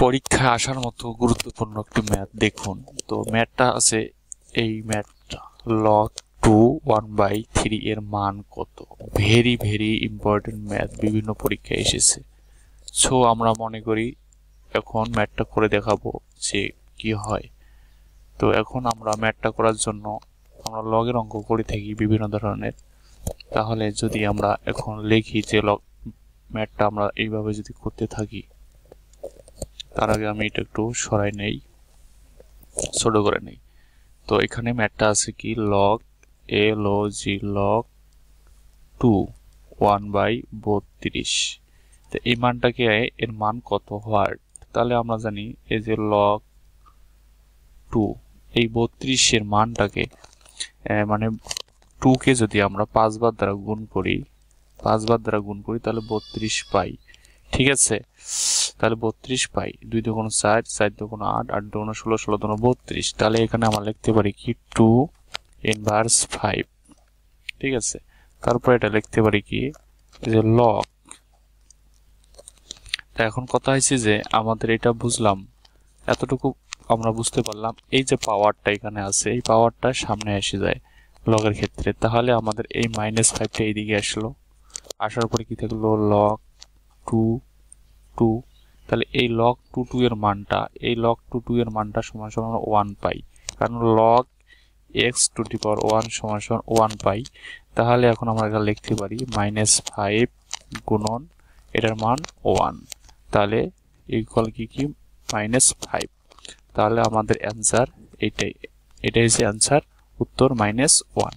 পরীক্ষায় আসার মতো গুরুত্বপূর্ণ একটি ম্যাথ দেখুন। তো ম্যাথটা আছে এই ম্যাথটা, log 2 1/3 এর মান কত। ভেরি ভেরি ইম্পর্টেন্ট ম্যাথ, বিভিন্ন পরীক্ষায় এসেছে। সো আমরা মনে করি এখন ম্যাথটা করে দেখাবো যে কি হয়। তো এখন আমরা ম্যাথটা করার জন্য আমরা লগের অঙ্ক করে থাকি বিভিন্ন ধরনের। তাহলে যদি আমরা এখন লিখি যে লগ ম্যাথটা আমরা এইভাবে যদি করতে থাকি, তার আগে আমি এটা একটু সরাই নেই, ছোট করে নেই। তো এখানে ম্যাথটা আছে কি, log log 2 1/32। তো এই মানটাকে এর মান কত হয়, তাহলে আমরা জানি এই যে log 2 এই 32 এর মানটাকে মানে 2 কে যদি আমরা 5 বার দ্বারা গুণ করি, তাহলে 32 পাই। ঠিক আছে, তাহলে 32 পাই। 2 দুগুণ 4, 4 দুগুণ 8, 8 দুগুণ 16, 16 দুগুণ 32। তাহলে এখানে আমরা লিখতে পারি কি 2 ইনভার্স 5। ঠিক আছে, তারপর এটা লিখতে পারি কি যে লগ। এখন কথা হয়েছে যে আমাদের এটা বুঝলাম, এতটুকু আমরা বুঝতে পারলাম, এই যে পাওয়ারটা এখানে আছে এই পাওয়ারটা সামনে এসে যায় লগের ক্ষেত্রে। তাহলে আমাদের এই -5টা এইদিকে আসলো, আসার পরে কি থাকলো log 2 2। তাহলে এই log 2 এর মানটা, এই log 2 এর মানটা সমান সমান 1 পাই, কারণ log x টু দি পাওয়ার 1 সমান সমান 1 পাই। তাহলে এখন আমরা এটা লিখতে পারি -5 গুণন এটার মান 1, তাহলে ইকুয়াল কি -5। তাহলে আমাদের অ্যান্সার এটাই হচ্ছে অ্যান্সার, উত্তর -1।